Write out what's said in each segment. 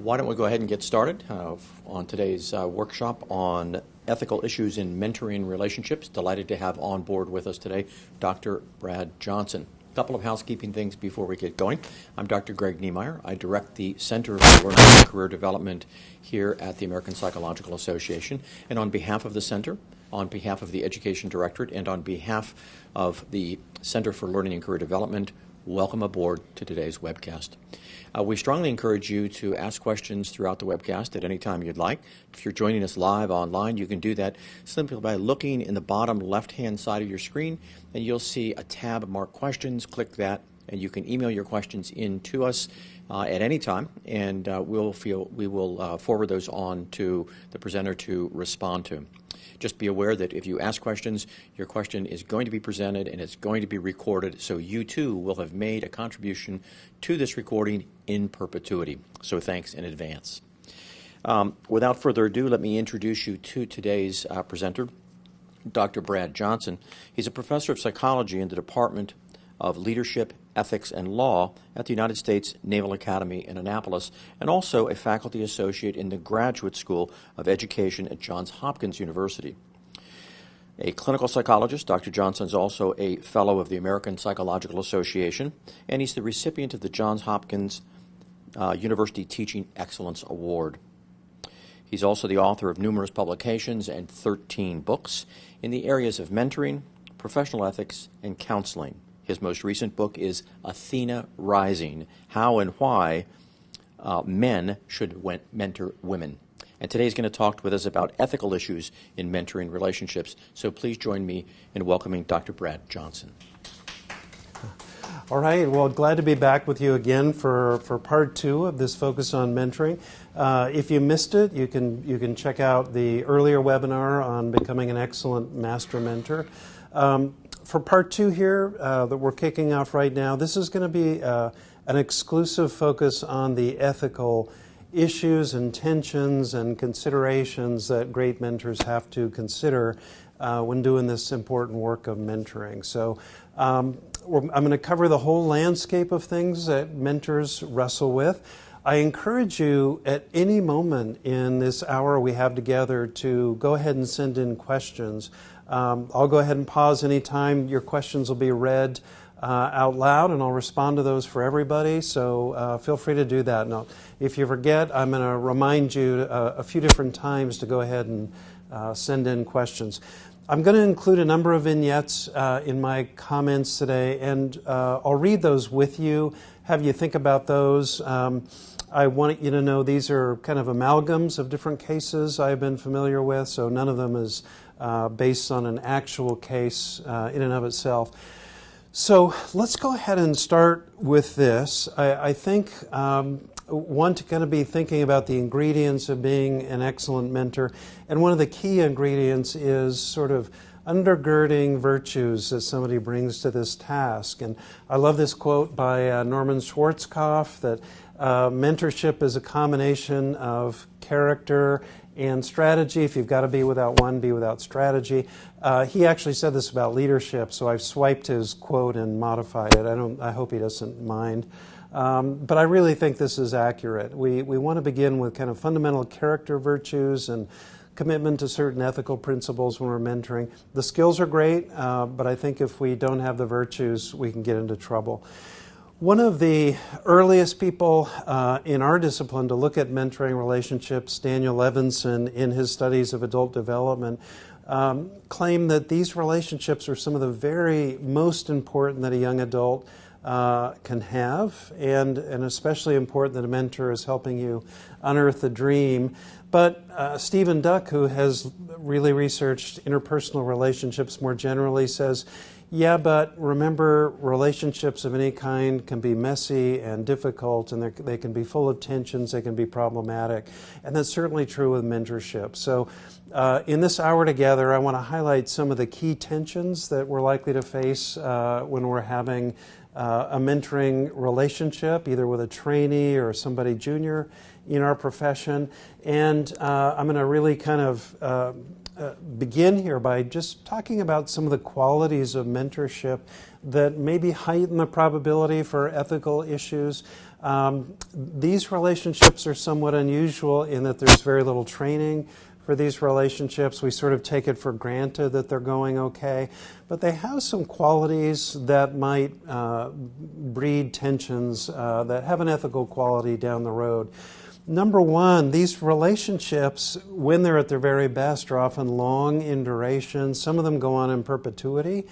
Why don't we go ahead and get started on today's workshop on ethical issues in mentoring relationships. Delighted to have on board with us today Dr. Brad Johnson. A couple of housekeeping things before we get going. I'm Dr. Greg Niemeyer. I direct the Center for Learning and Career Development here at the American Psychological Association. And on behalf of the Center, on behalf of the Education Directorate, and on behalf of the Center for Learning and Career Development, welcome aboard to today's webcast. We strongly encourage you to ask questions throughout the webcast at any time you'd like. If you're joining us live online, you can do that simply by looking in the bottom left-hand side of your screen, and you'll see a tab marked Questions. Click that, and you can email your questions in to us at any time, and we will forward those on to the presenter to respond to. Just be aware that if you ask questions, your question is going to be presented and it's going to be recorded, so you too will have made a contribution to this recording in perpetuity. So thanks in advance. Without further ado, let me introduce you to today's presenter, Dr. Brad Johnson. He's a professor of psychology in the Department of Leadership, Ethics, and Law at the United States Naval Academy in Annapolis, and also a faculty associate in the Graduate School of Education at Johns Hopkins University. A clinical psychologist, Dr. Johnson is also a fellow of the American Psychological Association, and he's the recipient of the Johns Hopkins University Teaching Excellence Award. He's also the author of numerous publications and 13 books in the areas of mentoring, professional ethics, and counseling. His most recent book is Athena Rising: How and Why Men Should Mentor Women. And today he's going to talk with us about ethical issues in mentoring relationships. So please join me in welcoming Dr. Brad Johnson. All right. Well, glad to be back with you again for part two of this focus on mentoring. If you missed it, you can check out the earlier webinar on becoming an excellent master mentor. For part two here that we're kicking off right now, this is going to be an exclusive focus on the ethical issues and tensions and considerations that great mentors have to consider when doing this important work of mentoring. So I'm going to cover the whole landscape of things that mentors wrestle with. I encourage you at any moment in this hour we have together to go ahead and send in questions. I'll go ahead and pause anytime. Your questions will be read out loud, and I'll respond to those for everybody, so feel free to do that. Now, if you forget, I'm going to remind you a few different times to go ahead and send in questions. I'm going to include a number of vignettes in my comments today, and I'll read those with you, have you think about those. I want you to know these are kind of amalgams of different cases I've been familiar with, so none of them is based on an actual case in and of itself. So let's go ahead and start with this. I think one to kind of be thinking about the ingredients of being an excellent mentor, and one of the key ingredients is sort of undergirding virtues that somebody brings to this task. And I love this quote by Norman Schwarzkopf that mentorship is a combination of character and strategy. If you've got to be without one, be without strategy. He actually said this about leadership, so I've swiped his quote and modified it. I hope he doesn't mind. But I really think this is accurate. We want to begin with kind of fundamental character virtues and commitment to certain ethical principles when we're mentoring. The skills are great, but I think if we don't have the virtues, we can get into trouble. One of the earliest people in our discipline to look at mentoring relationships, Daniel Levinson, in his studies of adult development, claimed that these relationships are some of the very most important that a young adult can have, and especially important that a mentor is helping you unearth the dream. But Stephen Duck, who has really researched interpersonal relationships more generally, says, yeah, but remember, relationships of any kind can be messy and difficult, and they can be full of tensions, they can be problematic, and that's certainly true with mentorship. So in this hour together, I want to highlight some of the key tensions that we're likely to face when we're having a mentoring relationship, either with a trainee or somebody junior in our profession. And I'm going to really kind of begin here by just talking about some of the qualities of mentorship that maybe heighten the probability for ethical issues. These relationships are somewhat unusual in that there's very little training for these relationships. We sort of take it for granted that they're going okay, but they have some qualities that might breed tensions that have an ethical quality down the road. Number one, these relationships, when they're at their very best, are often long in duration. Some of them go on in perpetuity.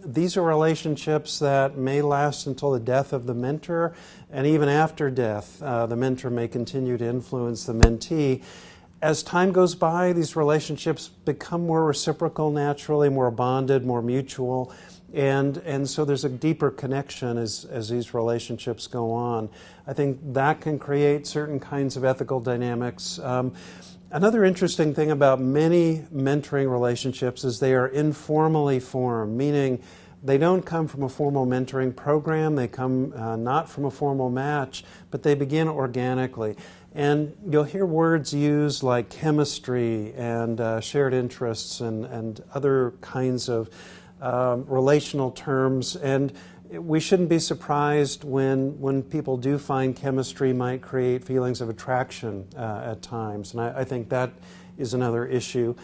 These are relationships that may last until the death of the mentor, and even after death, the mentor may continue to influence the mentee. As time goes by, these relationships become more reciprocal naturally, more bonded, more mutual, and so there's a deeper connection as these relationships go on. I think that can create certain kinds of ethical dynamics. Another interesting thing about many mentoring relationships is they are informally formed, meaning they don't come from a formal mentoring program, they come not from a formal match, but they begin organically. And you'll hear words used like chemistry and shared interests and other kinds of relational terms. And we shouldn't be surprised when people do find chemistry might create feelings of attraction at times. And I think that is another issue.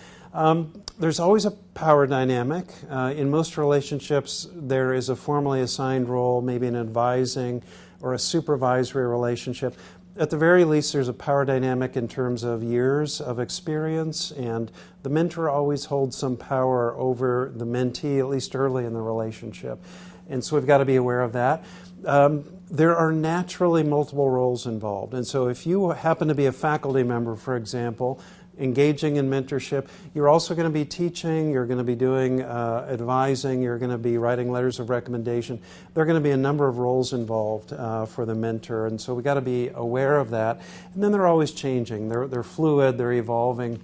There's always a power dynamic. In most relationships, there is a formally assigned role, maybe an advising or a supervisory relationship. At the very least, there's a power dynamic in terms of years of experience, and the mentor always holds some power over the mentee, at least early in the relationship. And so we've got to be aware of that. There are naturally multiple roles involved. And so if you happen to be a faculty member, for example, engaging in mentorship, you're also going to be teaching, you're going to be doing advising, you're going to be writing letters of recommendation. There are going to be a number of roles involved for the mentor, and so we've got to be aware of that. And then they're always changing. They're fluid, they're evolving.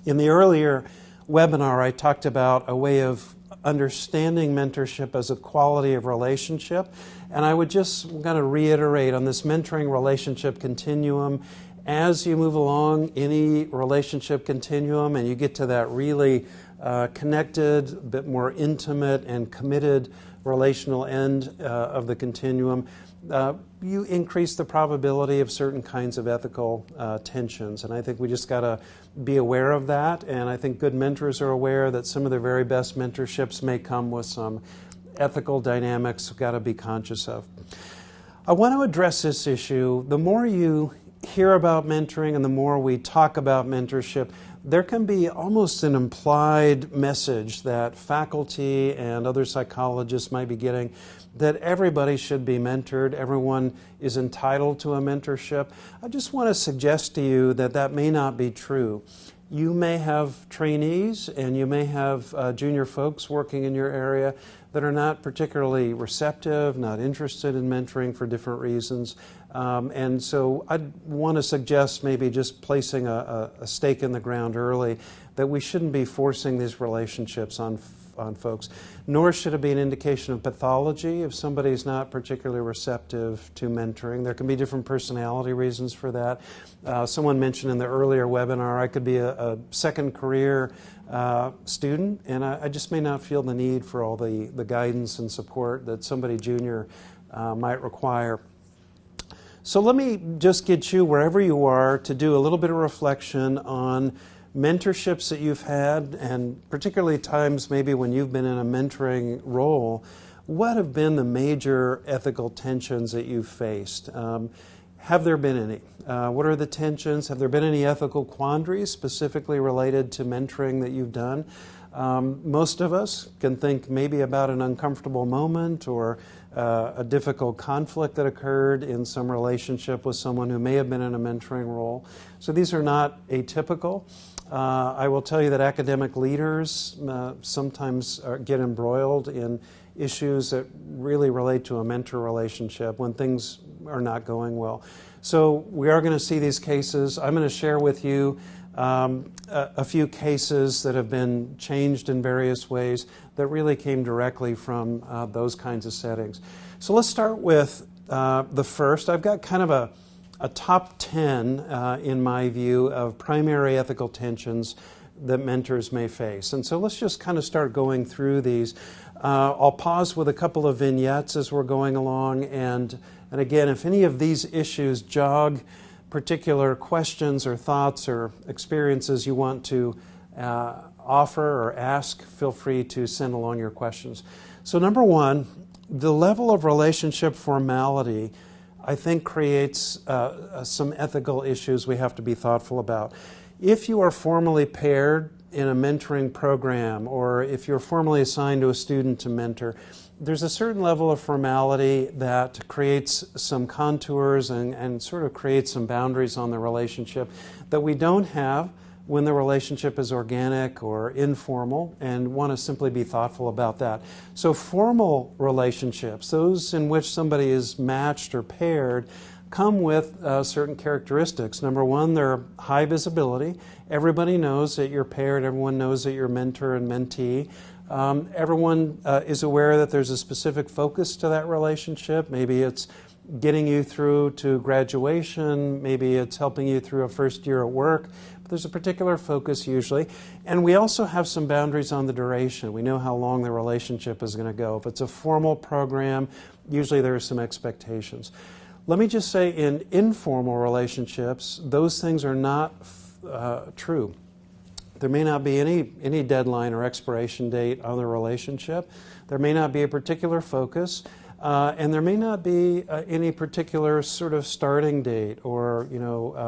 In the earlier webinar, I talked about a way of understanding mentorship as a quality of relationship, and I would just kind of reiterate on this mentoring relationship continuum. As you move along any relationship continuum and you get to that really connected, a bit more intimate and committed relational end of the continuum, you increase the probability of certain kinds of ethical tensions. And I think we just got to be aware of that. And I think good mentors are aware that some of their very best mentorships may come with some ethical dynamics we've got to be conscious of. I want to address this issue. The more you hear about mentoring and the more we talk about mentorship, there can be almost an implied message that faculty and other psychologists might be getting that everybody should be mentored, everyone is entitled to a mentorship. I just want to suggest to you that that may not be true. You may have trainees and you may have junior folks working in your area that are not particularly receptive, not interested in mentoring for different reasons. And so I'd want to suggest maybe just placing a stake in the ground early that we shouldn't be forcing these relationships on folks, nor should it be an indication of pathology if somebody's not particularly receptive to mentoring. There can be different personality reasons for that. Someone mentioned in the earlier webinar, I could be a second career student, and I just may not feel the need for all the guidance and support that somebody junior might require. So let me just get you, wherever you are, to do a little bit of reflection on mentorships that you've had, and particularly times maybe when you've been in a mentoring role. What have been the major ethical tensions that you've faced? Have there been any? What are the tensions? Have there been any ethical quandaries specifically related to mentoring that you've done? Most of us can think maybe about an uncomfortable moment or a difficult conflict that occurred in some relationship with someone who may have been in a mentoring role. So these are not atypical. I will tell you that academic leaders sometimes get embroiled in issues that really relate to a mentor relationship when things are not going well. So we are going to see these cases. I'm going to share with you a few cases that have been changed in various ways that really came directly from those kinds of settings. So let's start with the first. I've got kind of a top 10, in my view, of primary ethical tensions that mentors may face. And so let's just kind of start going through these. I'll pause with a couple of vignettes as we're going along and And again, if any of these issues jog particular questions or thoughts or experiences you want to offer or ask, feel free to send along your questions. So number one, the level of relationship formality, I think, creates some ethical issues we have to be thoughtful about. If you are formally paired in a mentoring program, or if you're formally assigned to a student to mentor, there's a certain level of formality that creates some contours and sort of creates some boundaries on the relationship that we don't have when the relationship is organic or informal, and want to simply be thoughtful about that. So formal relationships, those in which somebody is matched or paired, come with certain characteristics. Number one, they're high visibility. Everybody knows that you're paired. Everyone knows that you're mentor and mentee. Everyone is aware that there's a specific focus to that relationship. Maybe it's getting you through to graduation. Maybe it's helping you through a first year at work. But there's a particular focus usually. And we also have some boundaries on the duration. We know how long the relationship is going to go. If it's a formal program, usually there are some expectations. Let me just say, in informal relationships, those things are not true. There may not be any deadline or expiration date on the relationship. There may not be a particular focus, and there may not be any particular sort of starting date or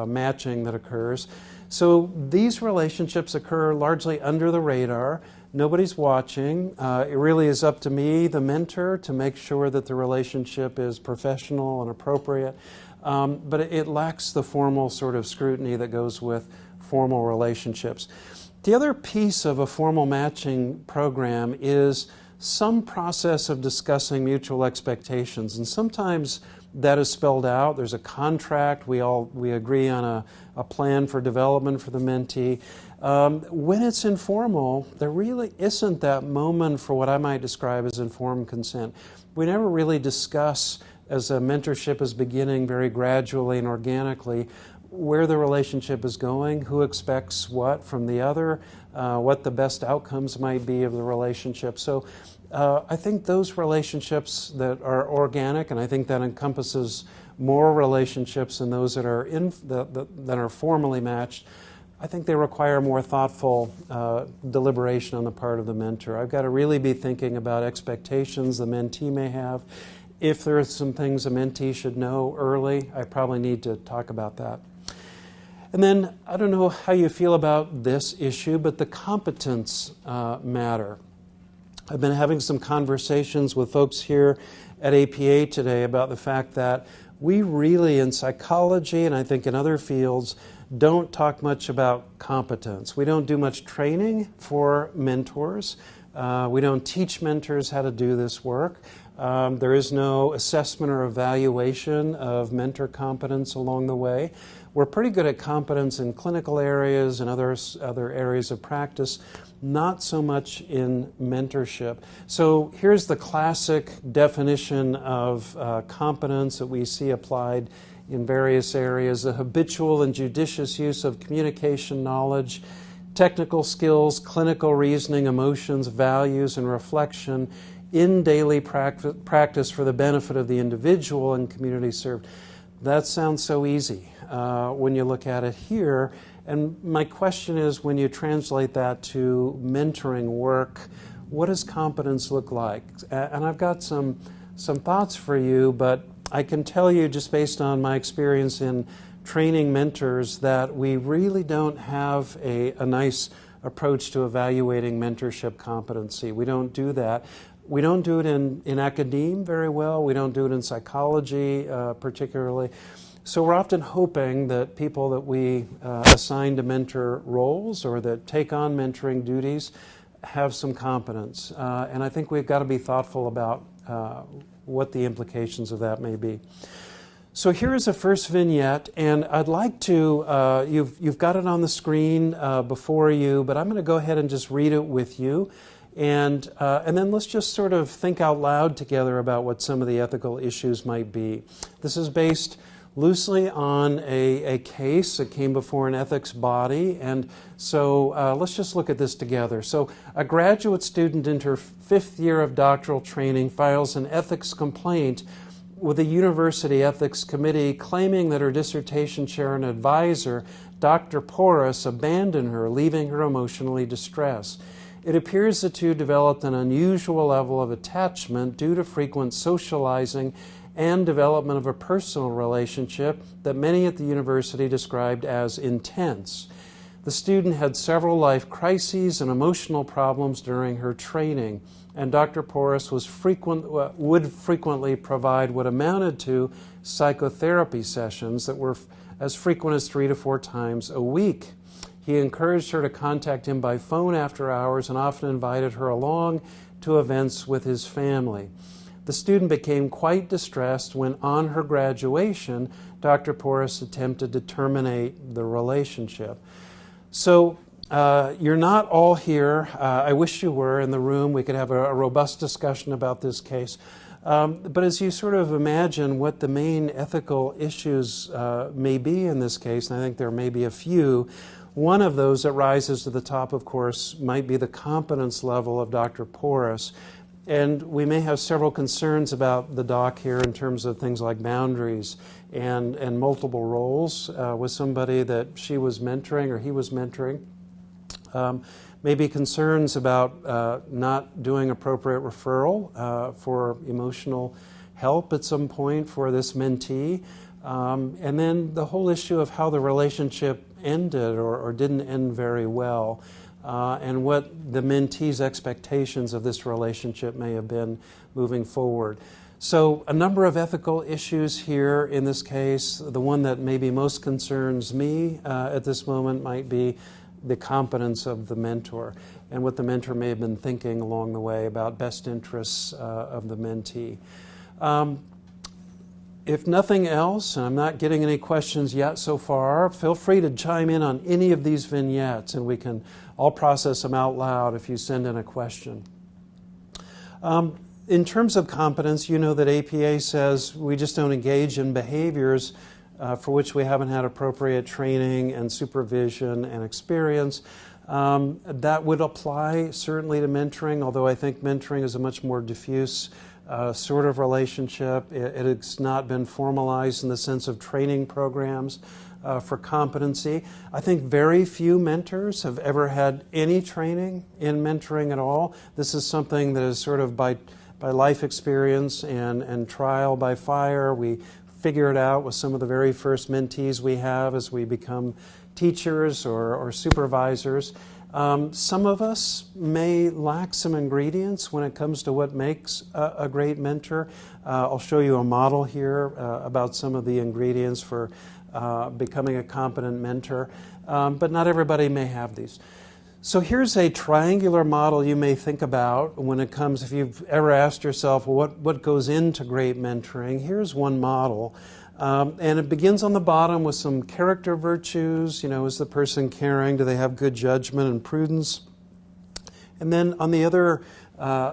matching that occurs. So these relationships occur largely under the radar. Nobody's watching. It really is up to me, the mentor, to make sure that the relationship is professional and appropriate. But it lacks the formal sort of scrutiny that goes with formal relationships. The other piece of a formal matching program is some process of discussing mutual expectations. And sometimes that is spelled out. There's a contract. We agree on a plan for development for the mentee. When it's informal, there really isn't that moment for what I might describe as informed consent. We never really discuss, as a mentorship is beginning very gradually and organically, where the relationship is going, who expects what from the other, what the best outcomes might be of the relationship. So I think those relationships that are organic, and I think that encompasses more relationships than those that are that are formally matched, I think they require more thoughtful deliberation on the part of the mentor. I've got to really be thinking about expectations the mentee may have. If there are some things a mentee should know early, I probably need to talk about that. And then, I don't know how you feel about this issue, but the competence matter. I've been having some conversations with folks here at APA today about the fact that we really, in psychology and I think in other fields, don't talk much about competence. We don't do much training for mentors. We don't teach mentors how to do this work. There is no assessment or evaluation of mentor competence along the way. We're pretty good at competence in clinical areas and other areas of practice, not so much in mentorship. So here's the classic definition of competence that we see applied in various areas: the habitual and judicious use of communication knowledge, technical skills, clinical reasoning, emotions, values, and reflection in daily practice for the benefit of the individual and community served. That sounds so easy when you look at it here. And my question is, when you translate that to mentoring work, what does competence look like? And I've got some thoughts for you, but I can tell you, just based on my experience in training mentors, that we really don't have a nice approach to evaluating mentorship competency. We don't do that. We don't do it in academia very well. We don't do it in psychology particularly. So we're often hoping that people that we assign to mentor roles or that take on mentoring duties have some competence. And I think we've got to be thoughtful about what the implications of that may be. So here is a first vignette, and I'd like to, you've got it on the screen before you, but I'm going to go ahead and just read it with you. And then let's just sort of think out loud together about what some of the ethical issues might be. This is based loosely on a case that came before an ethics body, and so let's just look at this together. So a graduate student in her 5th year of doctoral training files an ethics complaint with the University Ethics Committee claiming that her dissertation chair and advisor, Dr. Porras, abandoned her, leaving her emotionally distressed. It appears the two developed an unusual level of attachment due to frequent socializing and development of a personal relationship that many at the university described as intense. The student had several life crises and emotional problems during her training, and Dr. Porras would frequently provide what amounted to psychotherapy sessions that were as frequent as 3 to 4 times a week. He encouraged her to contact him by phone after hours and often invited her along to events with his family. The student became quite distressed when, on her graduation, Dr. Porras attempted to terminate the relationship. So you're not all here. I wish you were in the room. We could have a robust discussion about this case. But as you sort of imagine what the main ethical issues may be in this case, and I think there may be a few, one of those that rises to the top, of course, might be the competence level of Dr. Porras. And we may have several concerns about the doc here in terms of things like boundaries and multiple roles with somebody that she was mentoring or he was mentoring. Maybe concerns about not doing appropriate referral for emotional help at some point for this mentee. And then the whole issue of how the relationship ended or didn't end very well. And what the mentee's expectations of this relationship may have been moving forward. So a number of ethical issues here in this case. The one that maybe most concerns me at this moment might be the competence of the mentor and what the mentor may have been thinking along the way about best interests of the mentee. If nothing else, and I'm not getting any questions yet so far, feel free to chime in on any of these vignettes and we can all process them out loud if you send in a question. In terms of competence, you know that APA says we just don't engage in behaviors for which we haven't had appropriate training and supervision and experience. That would apply certainly to mentoring, although I think mentoring is a much more diffuse sort of relationship. It has not been formalized in the sense of training programs for competency. I think very few mentors have ever had any training in mentoring at all. This is something that is sort of by life experience and trial by fire. We figure it out with some of the very first mentees we have as we become teachers or supervisors. Some of us may lack some ingredients when it comes to what makes a great mentor. I'll show you a model here about some of the ingredients for becoming a competent mentor, but not everybody may have these. So here's a triangular model you may think about when it comes, if you've ever asked yourself, well, what goes into great mentoring? Here's one model. And it begins on the bottom with some character virtues. You know, is the person caring? Do they have good judgment and prudence? And then on the other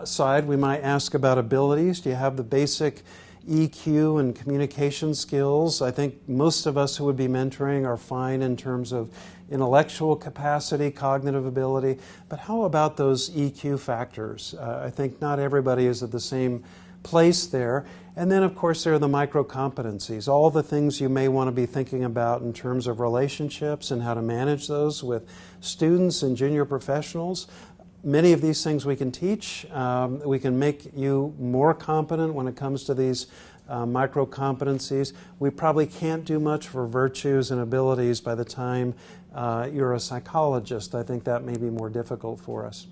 side, we might ask about abilities. Do you have the basic EQ and communication skills? I think most of us who would be mentoring are fine in terms of intellectual capacity, cognitive ability. But how about those EQ factors? I think not everybody is at the same place there. And then, of course, there are the micro competencies, all the things you may want to be thinking about in terms of relationships and how to manage those with students and junior professionals. Many of these things we can teach. We can make you more competent when it comes to these micro competencies. We probably can't do much for virtues and abilities by the time you're a psychologist. I think that may be more difficult for us.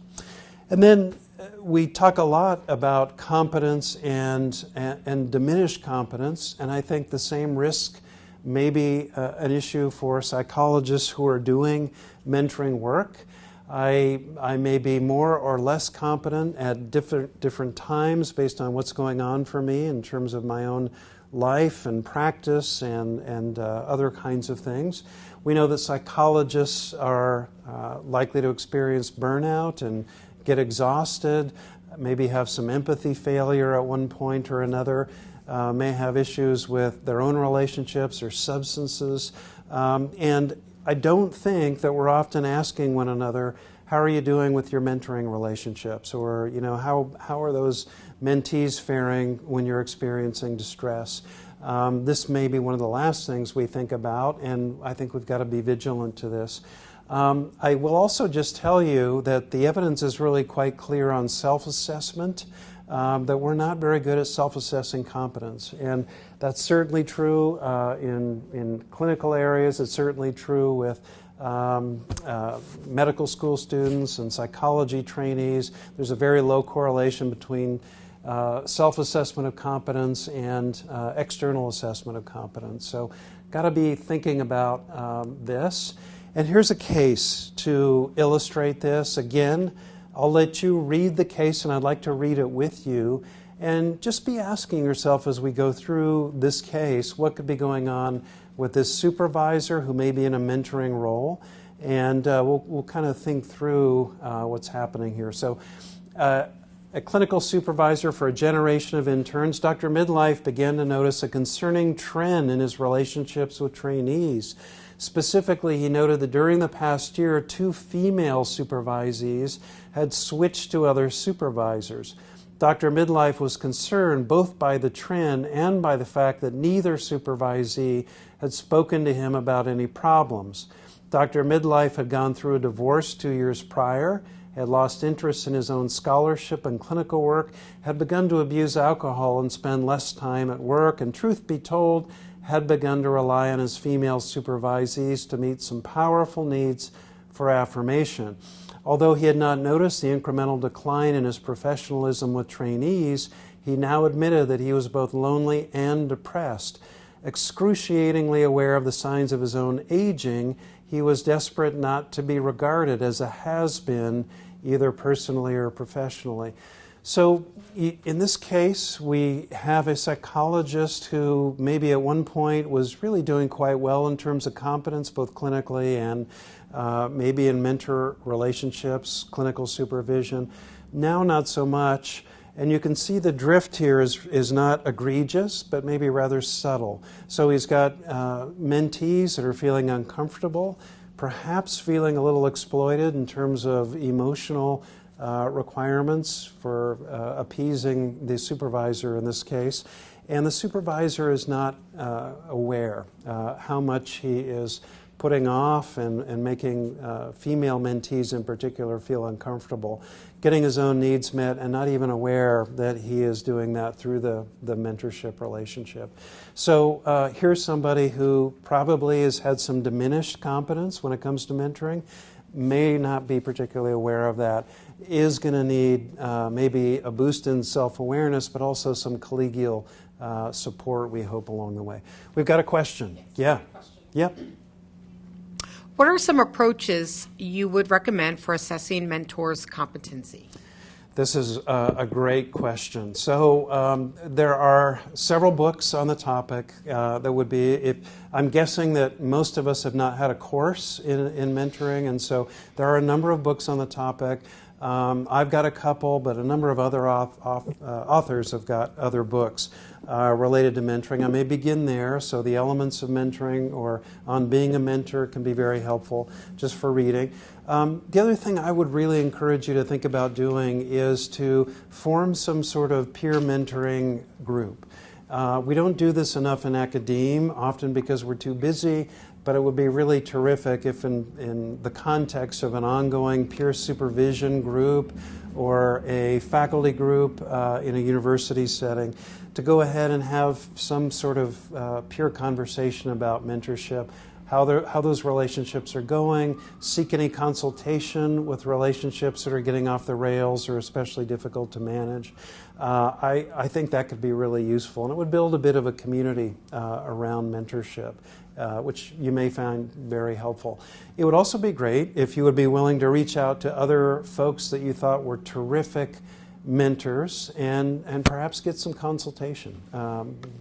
And then we talk a lot about competence and diminished competence, and I think the same risk may be an issue for psychologists who are doing mentoring work. I may be more or less competent at different times based on what's going on for me in terms of my own life and practice and other kinds of things. We know that psychologists are likely to experience burnout and get exhausted, maybe have some empathy failure at one point or another, may have issues with their own relationships or substances. And I don't think that we're often asking one another, how are you doing with your mentoring relationships? Or, how are those mentees faring when you're experiencing distress? This may be one of the last things we think about, and I think we've got to be vigilant to this. I will also just tell you that the evidence is really quite clear on self-assessment, that we're not very good at self-assessing competence. And that's certainly true in clinical areas. It's certainly true with medical school students and psychology trainees. There's a very low correlation between self-assessment of competence and external assessment of competence. So got to be thinking about this. And here's a case to illustrate this. Again, I'll let you read the case, and I'd like to read it with you. And just be asking yourself as we go through this case, what could be going on with this supervisor who may be in a mentoring role. And we'll kind of think through what's happening here. So a clinical supervisor for a generation of interns, Dr. Midlife began to notice a concerning trend in his relationships with trainees. Specifically, he noted that during the past year, 2 female supervisees had switched to other supervisors. Dr. Midlife was concerned both by the trend and by the fact that neither supervisee had spoken to him about any problems. Dr. Midlife had gone through a divorce 2 years prior, had lost interest in his own scholarship and clinical work, had begun to abuse alcohol and spend less time at work, and truth be told, had begun to rely on his female supervisees to meet some powerful needs for affirmation. Although he had not noticed the incremental decline in his professionalism with trainees, he now admitted that he was both lonely and depressed. Excruciatingly aware of the signs of his own aging, he was desperate not to be regarded as a has-been, either personally or professionally. So in this case, we have a psychologist who maybe at one point was really doing quite well in terms of competence, both clinically and maybe in mentor relationships, clinical supervision. Now not so much. And you can see the drift here is not egregious, but maybe rather subtle. So he's got mentees that are feeling uncomfortable, perhaps feeling a little exploited in terms of emotional requirements for appeasing the supervisor in this case. And the supervisor is not aware how much he is putting off and making female mentees in particular feel uncomfortable, getting his own needs met, and not even aware that he is doing that through the mentorship relationship. So here's somebody who probably has had some diminished competence when it comes to mentoring, may not be particularly aware of that, is going to need maybe a boost in self-awareness, but also some collegial support, we hope, along the way. We've got a question. Yeah. Yep. What are some approaches you would recommend for assessing mentors' competency? This is a great question. So there are several books on the topic that would be, I'm guessing that most of us have not had a course in mentoring, and so there are a number of books on the topic. I've got a couple, but a number of other authors have got other books related to mentoring. I may begin there, so the elements of mentoring or on being a mentor can be very helpful just for reading. The other thing I would really encourage you to think about doing is to form some sort of peer mentoring group. We don't do this enough in academia, often because we're too busy, but it would be really terrific if in the context of an ongoing peer supervision group or a faculty group in a university setting, to go ahead and have some sort of peer conversation about mentorship, how those relationships are going, seek any consultation with relationships that are getting off the rails or especially difficult to manage. I think that could be really useful, and it would build a bit of a community around mentorship, which you may find very helpful. It would also be great if you would be willing to reach out to other folks that you thought were terrific mentors and perhaps get some consultation.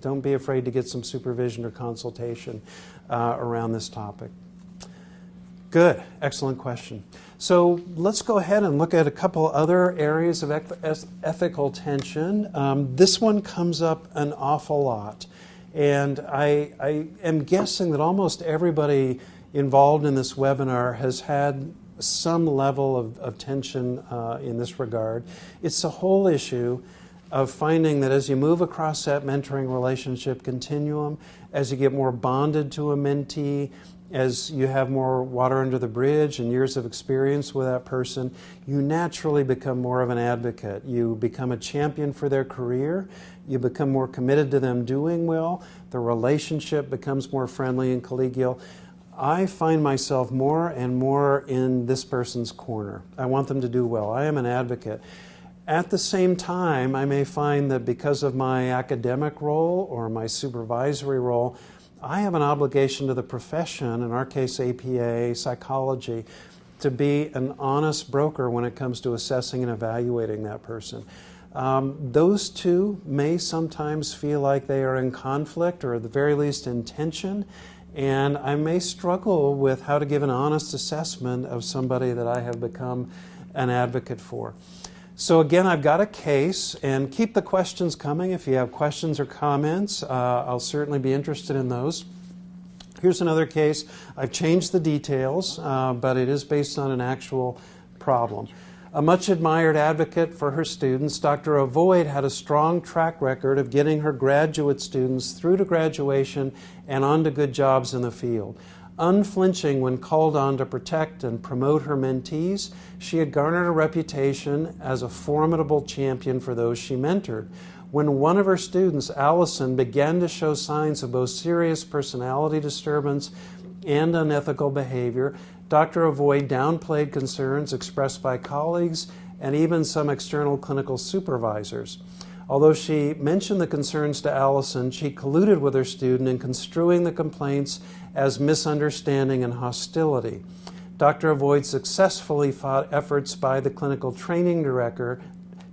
Don't be afraid to get some supervision or consultation around this topic. Good. Excellent question. So let's go ahead and look at a couple other areas of ethical tension. This one comes up an awful lot. And I am guessing that almost everybody involved in this webinar has had some level of tension in this regard. It's the whole issue of finding that as you move across that mentoring relationship continuum, as you get more bonded to a mentee, as you have more water under the bridge and years of experience with that person, you naturally become more of an advocate. You become a champion for their career. You become more committed to them doing well. The relationship becomes more friendly and collegial. I find myself more and more in this person's corner. I want them to do well. I am an advocate. At the same time, I may find that because of my academic role or my supervisory role, I have an obligation to the profession, in our case APA, psychology, to be an honest broker when it comes to assessing and evaluating that person. Those two may sometimes feel like they are in conflict or at the very least in tension, and I may struggle with how to give an honest assessment of somebody that I have become an advocate for. So again, I've got a case, and keep the questions coming. If you have questions or comments, I'll certainly be interested in those. Here's another case. I've changed the details, but it is based on an actual problem. A much admired advocate for her students, Dr. Avoid had a strong track record of getting her graduate students through to graduation and onto good jobs in the field. Unflinching when called on to protect and promote her mentees, she had garnered a reputation as a formidable champion for those she mentored. When one of her students, Allison, began to show signs of both serious personality disturbance and unethical behavior, Dr. Avoid downplayed concerns expressed by colleagues and even some external clinical supervisors. Although she mentioned the concerns to Allison, she colluded with her student in construing the complaints as misunderstanding and hostility. Dr. Avoid successfully fought efforts by the clinical training director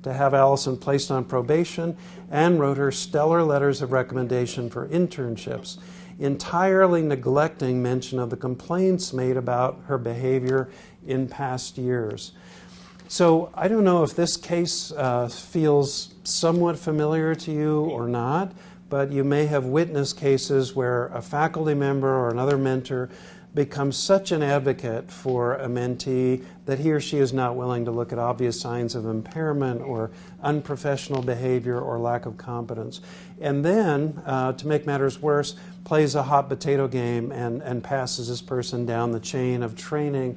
to have Allison placed on probation and wrote her stellar letters of recommendation for internships, entirely neglecting mention of the complaints made about her behavior in past years. So I don't know if this case feels somewhat familiar to you or not, but you may have witnessed cases where a faculty member or another mentor becomes such an advocate for a mentee that he or she is not willing to look at obvious signs of impairment or unprofessional behavior or lack of competence. And then, to make matters worse, plays a hot potato game and passes this person down the chain of training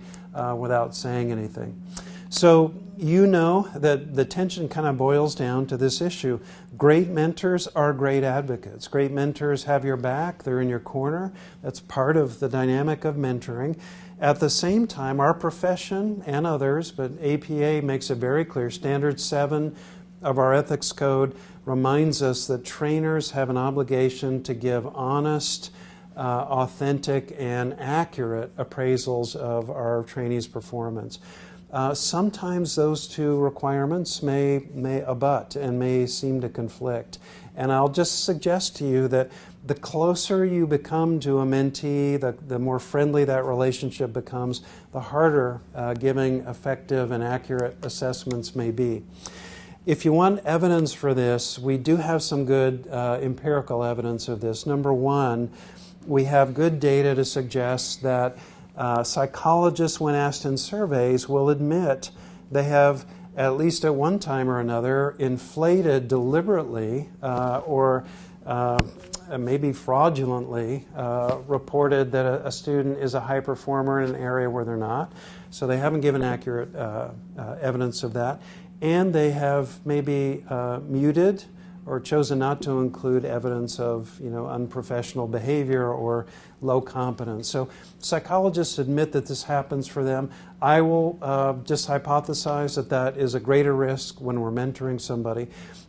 without saying anything. So you know that the tension kind of boils down to this issue. Great mentors are great advocates. Great mentors have your back. They're in your corner. That's part of the dynamic of mentoring. At the same time, our profession and others, but APA makes it very clear, Standard 7 of our ethics code reminds us that trainers have an obligation to give honest, authentic, and accurate appraisals of our trainees' performance. Sometimes those two requirements may abut and may seem to conflict. And I'll just suggest to you that the closer you become to a mentee, the more friendly that relationship becomes, the harder giving effective and accurate assessments may be. If you want evidence for this, we do have some good empirical evidence of this. Number one, we have good data to suggest that psychologists, when asked in surveys, will admit they have, at least at one time or another, inflated deliberately or maybe fraudulently reported that a student is a high performer in an area where they're not. So they haven't given accurate evidence of that. And they have maybe muted or chosen not to include evidence of unprofessional behavior or low competence. So psychologists admit that this happens for them. I will just hypothesize that is a greater risk when we're mentoring somebody.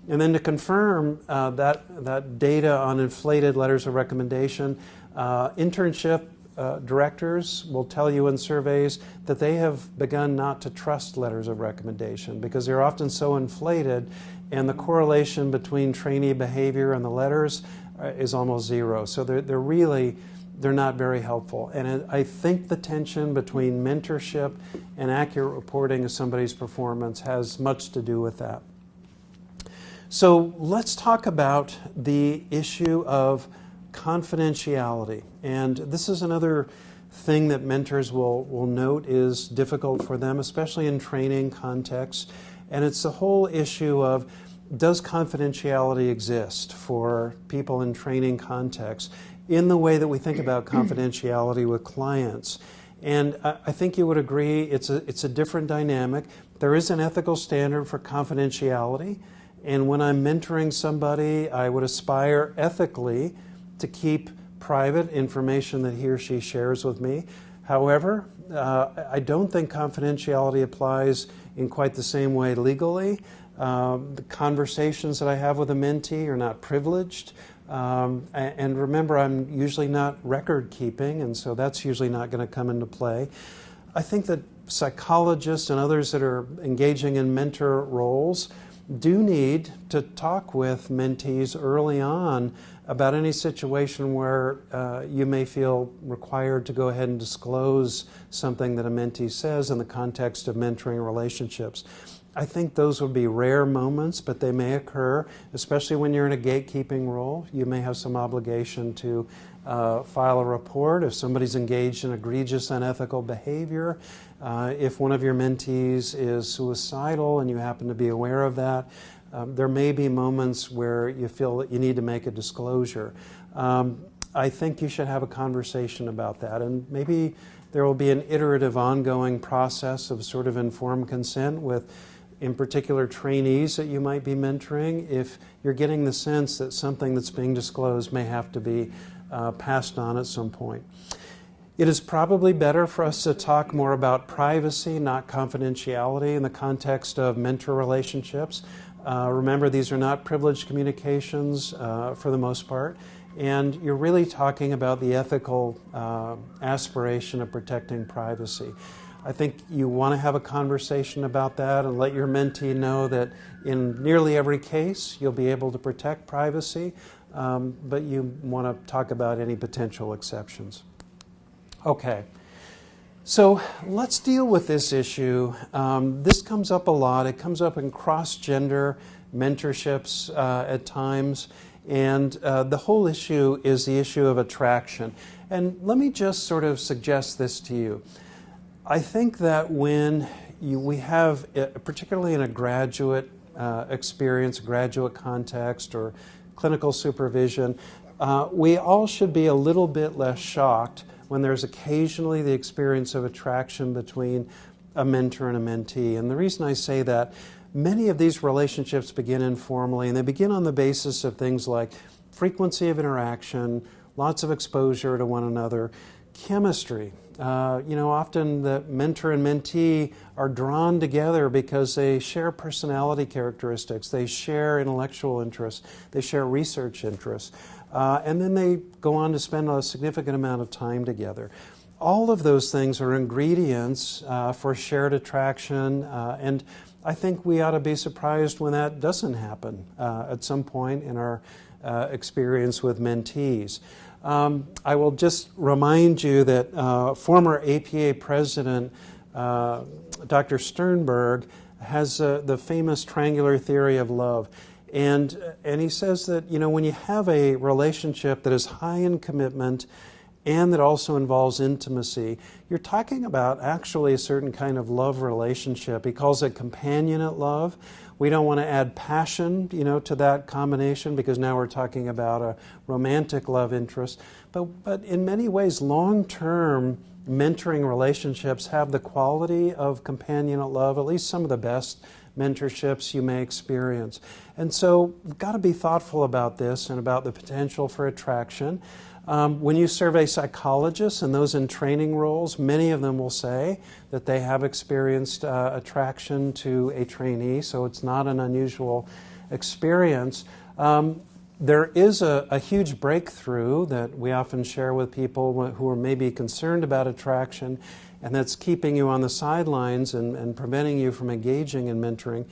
And then to confirm that data on inflated letters of recommendation, internship directors will tell you in surveys that they have begun not to trust letters of recommendation because they're often so inflated, and the correlation between trainee behavior and the letters is almost zero. So they're not very helpful. And I think the tension between mentorship and accurate reporting of somebody's performance has much to do with that. So let's talk about the issue of confidentiality. And this is another thing that mentors will note is difficult for them, especially in training contexts. And it's the whole issue of, does confidentiality exist for people in training contexts in the way that we think about confidentiality with clients? And I think you would agree it's a different dynamic. There is an ethical standard for confidentiality, and when I'm mentoring somebody, I would aspire ethically to keep private information that he or she shares with me. However, I don't think confidentiality applies in quite the same way legally. The conversations that I have with a mentee are not privileged. And remember, I'm usually not record keeping, and so that's usually not going to come into play. I think that psychologists and others that are engaging in mentor roles do need to talk with mentees early on about any situation where you may feel required to go ahead and disclose something that a mentee says in the context of mentoring relationships. I think those would be rare moments, but they may occur, especially when you're in a gatekeeping role. You may have some obligation to file a report if somebody's engaged in egregious unethical behavior. If one of your mentees is suicidal and you happen to be aware of that, there may be moments where you feel that you need to make a disclosure. I think you should have a conversation about that, and maybe there will be an iterative ongoing process of sort of informed consent with, in particular, trainees that you might be mentoring, if you're getting the sense that something that's being disclosed may have to be passed on at some point. It is probably better for us to talk more about privacy, not confidentiality, in the context of mentor relationships. Remember, these are not privileged communications for the most part, and you're really talking about the ethical aspiration of protecting privacy. I think you want to have a conversation about that and let your mentee know that in nearly every case you'll be able to protect privacy, but you want to talk about any potential exceptions. Okay, so let's deal with this issue. This comes up a lot. It comes up in cross-gender mentorships at times, and the whole issue is the issue of attraction. And let me just sort of suggest this to you. I think that when we have, particularly in a graduate experience, graduate context, or clinical supervision, we all should be a little bit less shocked when there's occasionally the experience of attraction between a mentor and a mentee. And the reason I say that, many of these relationships begin informally, and they begin on the basis of things like frequency of interaction, lots of exposure to one another, chemistry. Often the mentor and mentee are drawn together because they share personality characteristics, they share intellectual interests, they share research interests, and then they go on to spend a significant amount of time together. All of those things are ingredients for shared attraction, and I think we ought to be surprised when that doesn't happen at some point in our experience with mentees. I will just remind you that former APA president Dr. Sternberg has the famous triangular theory of love. And he says that, when you have a relationship that is high in commitment and that also involves intimacy, you're talking about actually a certain kind of love relationship. He calls it companionate love. We don't want to add passion, to that combination, because now we're talking about a romantic love interest. But in many ways, long-term mentoring relationships have the quality of companionate love, at least some of the best mentorships you may experience. And so we've got to be thoughtful about this and about the potential for attraction. When you survey psychologists and those in training roles, many of them will say that they have experienced attraction to a trainee, so it's not an unusual experience. There is a huge breakthrough that we often share with people who are maybe concerned about attraction, and that's keeping you on the sidelines and preventing you from engaging in mentoring.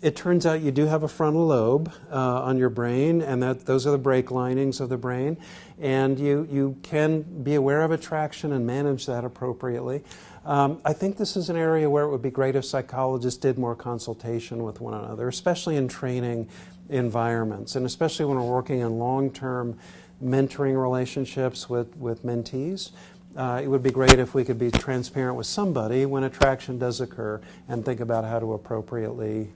It turns out you do have a frontal lobe on your brain, and those are the brake linings of the brain, and you can be aware of attraction and manage that appropriately. I think this is an area where it would be great if psychologists did more consultation with one another, especially in training environments, and especially when we're working in long-term mentoring relationships with mentees. it would be great if we could be transparent with somebody when attraction does occur and think about how to appropriately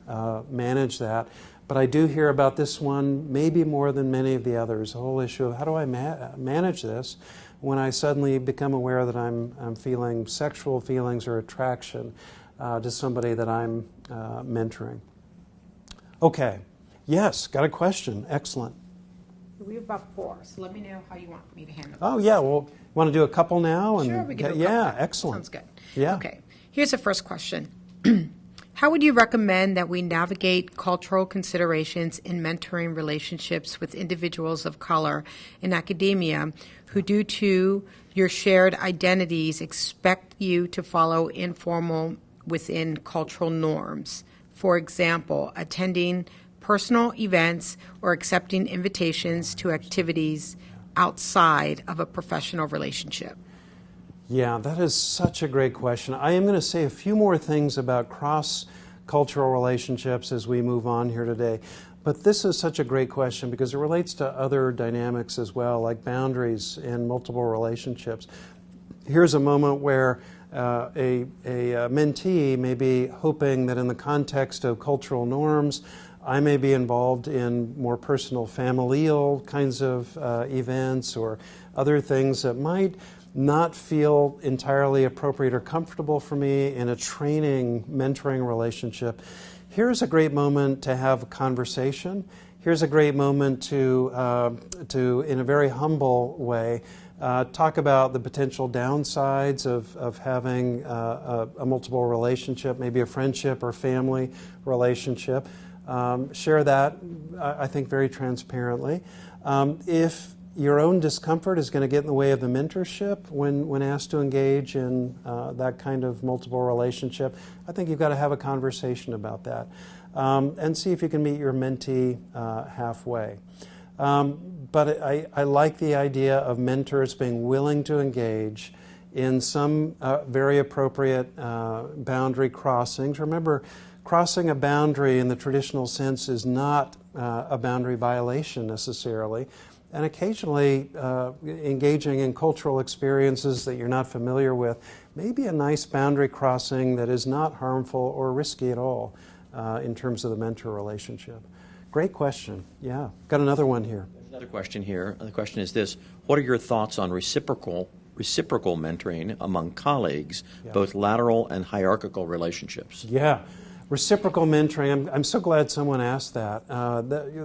manage that. But I do hear about this one maybe more than many of the others, the whole issue of how do I manage this when I suddenly become aware that I'm feeling sexual feelings or attraction to somebody that I'm mentoring. Okay. Yes, got a question. Excellent. We have about 4, so let me know how you want me to handle it. Oh, yeah. Well, want to do a couple now? Sure, we can do a couple. Yeah, excellent. Sounds good. Yeah. Okay. Here's the first question. How would you recommend that we navigate cultural considerations in mentoring relationships with individuals of color in academia who, due to your shared identities, expect you to follow informal within cultural norms? For example, attending personal events or accepting invitations to activities outside of a professional relationship? Yeah, that is such a great question. I am going to say a few more things about cross-cultural relationships as we move on here today. But this is such a great question because it relates to other dynamics as well, like boundaries in multiple relationships. Here's a moment where a mentee may be hoping that in the context of cultural norms, I may be involved in more personal familial kinds of events or other things that might not feel entirely appropriate or comfortable for me in a training, mentoring relationship. Here's a great moment to have a conversation. Here's a great moment to in a very humble way, talk about the potential downsides of having a multiple relationship, maybe a friendship or family relationship. Share that, I think, very transparently. If your own discomfort is going to get in the way of the mentorship when asked to engage in that kind of multiple relationship, I think you've got to have a conversation about that and see if you can meet your mentee halfway. But I like the idea of mentors being willing to engage in some very appropriate boundary crossings. Remember, crossing a boundary in the traditional sense is not a boundary violation necessarily. And occasionally engaging in cultural experiences that you're not familiar with may be a nice boundary crossing that is not harmful or risky at all in terms of the mentor relationship. Great question. Yeah. Got another one here. There's another question here. The question is this: what are your thoughts on reciprocal mentoring among colleagues, both lateral and hierarchical relationships? Yeah. Reciprocal mentoring, I'm so glad someone asked that.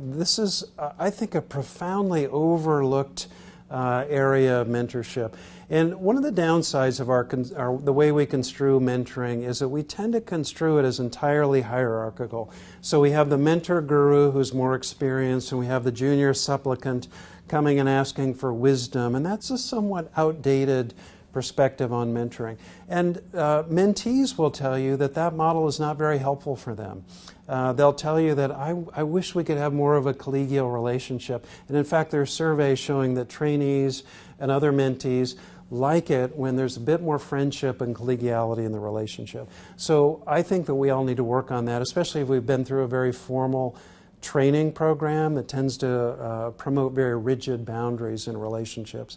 This is, I think, a profoundly overlooked area of mentorship. And one of the downsides of the way we construe mentoring is that we tend to construe it as entirely hierarchical. So we have the mentor guru who's more experienced, and we have the junior supplicant coming and asking for wisdom, and that's a somewhat outdated perspective on mentoring. And mentees will tell you that model is not very helpful for them. They'll tell you that I wish we could have more of a collegial relationship. And in fact, there are surveys showing that trainees and other mentees like it when there's a bit more friendship and collegiality in the relationship. So I think that we all need to work on that, especially if we've been through a very formal training program that tends to promote very rigid boundaries in relationships.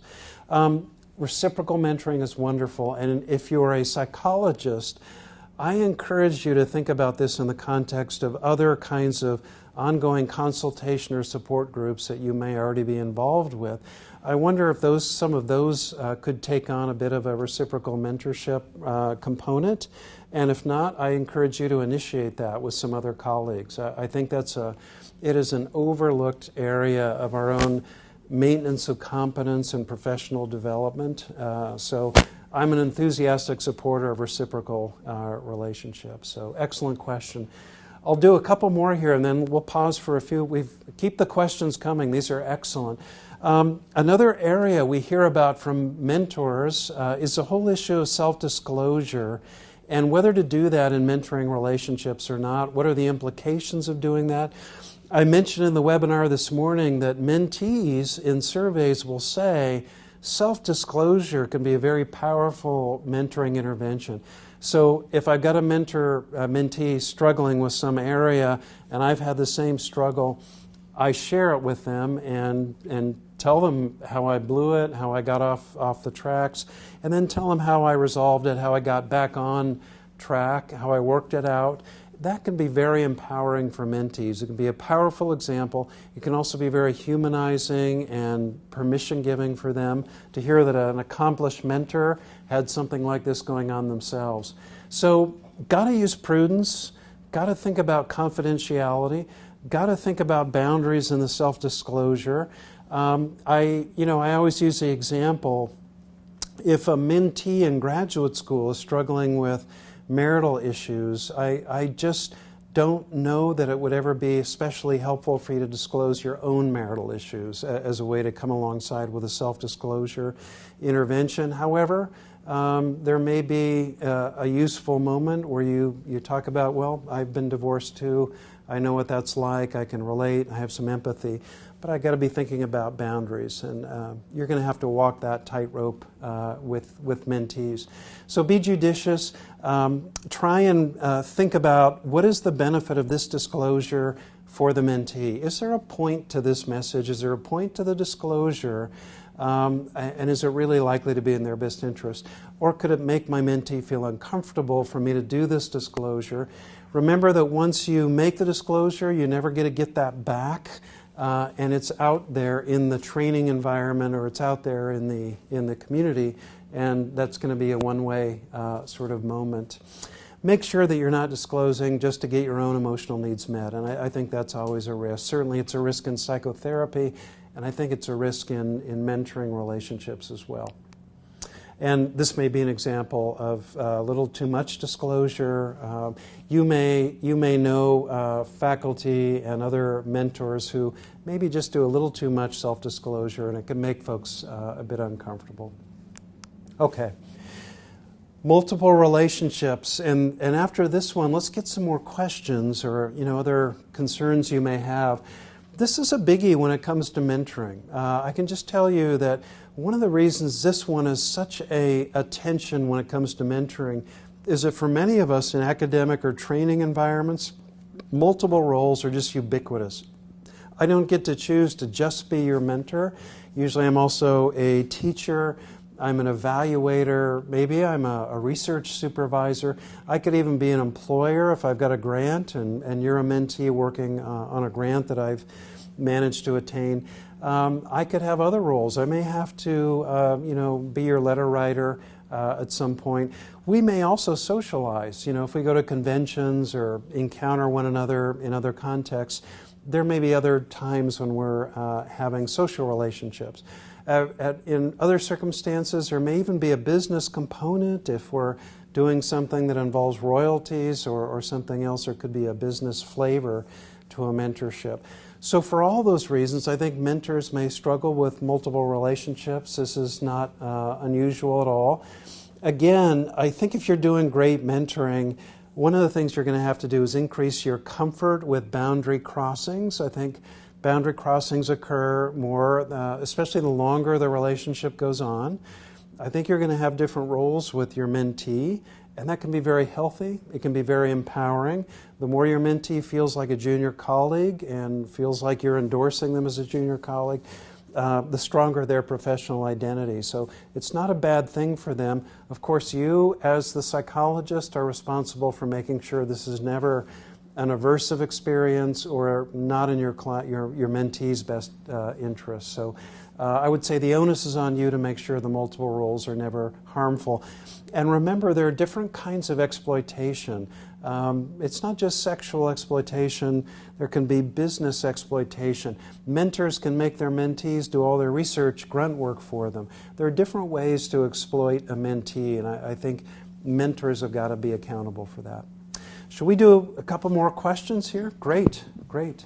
Reciprocal mentoring is wonderful, and if you're a psychologist, I encourage you to think about this in the context of other kinds of ongoing consultation or support groups that you may already be involved with. I wonder if some of those could take on a bit of a reciprocal mentorship component, and if not, I encourage you to initiate that with some other colleagues. I think it is an overlooked area of our own maintenance of competence and professional development. So I'm an enthusiastic supporter of reciprocal relationships. So excellent question. I'll do a couple more here and then we'll pause for a few. Keep the questions coming. These are excellent. Another area we hear about from mentors is the whole issue of self-disclosure and whether to do that in mentoring relationships or not. What are the implications of doing that? I mentioned in the webinar this morning that mentees in surveys will say self-disclosure can be a very powerful mentoring intervention. So if I've got a mentee struggling with some area and I've had the same struggle, I share it with them and tell them how I blew it, how I got off the tracks, and then tell them how I resolved it, how I got back on track, how I worked it out. That can be very empowering for mentees. It can be a powerful example. It can also be very humanizing and permission-giving for them to hear that an accomplished mentor had something like this going on themselves. So, got to use prudence, got to think about confidentiality, got to think about boundaries in the self-disclosure. I always use the example, if a mentee in graduate school is struggling with marital issues, I just don't know that it would ever be especially helpful for you to disclose your own marital issues as a way to come alongside with a self-disclosure intervention. However, there may be a useful moment where you talk about, well, I've been divorced too, I know what that's like, I can relate, I have some empathy, but I got to be thinking about boundaries, and you're going to have to walk that tightrope with mentees. So be judicious. Try and think about what is the benefit of this disclosure for the mentee. Is there a point to this message? Is there a point to the disclosure? And is it really likely to be in their best interest? Or could it make my mentee feel uncomfortable for me to do this disclosure? Remember that once you make the disclosure, you never get that back. And it's out there in the training environment, or it's out there in the community, and that's going to be a one-way sort of moment. Make sure that you're not disclosing just to get your own emotional needs met, and I think that's always a risk. Certainly it's a risk in psychotherapy, and I think it's a risk in mentoring relationships as well. And this may be an example of a little too much disclosure. You may know faculty and other mentors who maybe just do a little too much self-disclosure, and it can make folks a bit uncomfortable. Okay. Multiple relationships, and after this one, let's get some more questions or other concerns you may have. This is a biggie when it comes to mentoring. I can just tell you that one of the reasons this one is such a attention when it comes to mentoring is that for many of us in academic or training environments, multiple roles are just ubiquitous. I don't get to choose to just be your mentor. Usually I'm also a teacher, I'm an evaluator, maybe I'm a research supervisor. I could even be an employer if I've got a grant and you're a mentee working on a grant that I've managed to attain. I could have other roles. I may have to, be your letter writer at some point. We may also socialize. If we go to conventions or encounter one another in other contexts, there may be other times when we're having social relationships. In other circumstances, there may even be a business component if we're doing something that involves royalties or something else. There could be a business flavor to a mentorship. So for all those reasons, I think mentors may struggle with multiple relationships. This is not unusual at all. Again, I think if you're doing great mentoring, one of the things you're going to have to do is increase your comfort with boundary crossings. I think boundary crossings occur more, especially the longer the relationship goes on. I think you're going to have different roles with your mentee, and that can be very healthy. It can be very empowering. The more your mentee feels like a junior colleague and feels like you're endorsing them as a junior colleague, the stronger their professional identity. So it's not a bad thing for them. Of course, you, as the psychologist, are responsible for making sure this is never an aversive experience or not in your mentee's best interest. So I would say the onus is on you to make sure the multiple roles are never harmful. And remember, there are different kinds of exploitation. It's not just sexual exploitation. There can be business exploitation. Mentors can make their mentees do all their research grunt work for them. There are different ways to exploit a mentee, and I think mentors have got to be accountable for that. Should we do a couple more questions here? Great, great.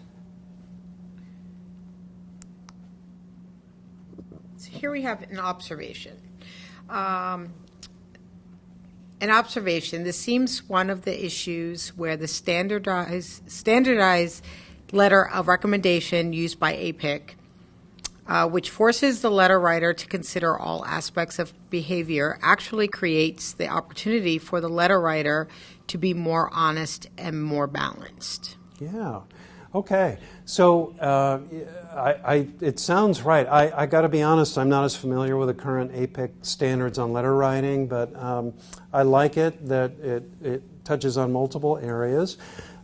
So here we have an observation. This seems one of the issues where the standardized letter of recommendation used by APIC, which forces the letter writer to consider all aspects of behavior, actually creates the opportunity for the letter writer to be more honest and more balanced. Yeah. Okay, so it sounds right. I got to be honest, I'm not as familiar with the current APIC standards on letter writing, but I like it that it touches on multiple areas.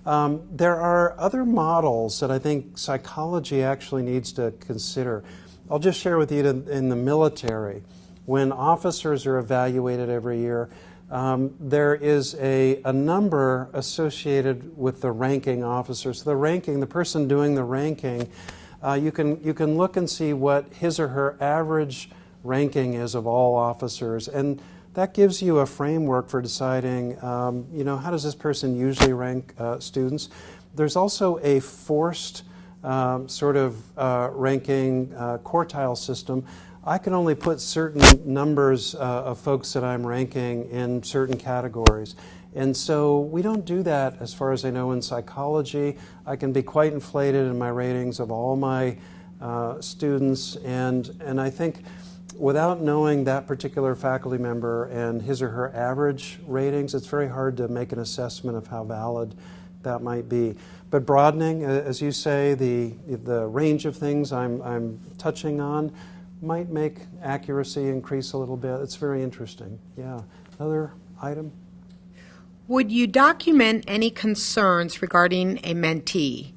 There are other models that I think psychology actually needs to consider. I'll just share with you in the military, when officers are evaluated every year, there is a number associated with the ranking officers. The person doing the ranking, you can look and see what his or her average ranking is of all officers, and that gives you a framework for deciding, how does this person usually rank students. There's also a forced ranking quartile system. I can only put certain numbers of folks that I'm ranking in certain categories. And so we don't do that, as far as I know, in psychology. I can be quite inflated in my ratings of all my students, and I think without knowing that particular faculty member and his or her average ratings, it's very hard to make an assessment of how valid that might be. But broadening, as you say, the range of things I'm touching on might make accuracy increase a little bit. It's very interesting. Yeah. Another item? Would you document any concerns regarding a mentee?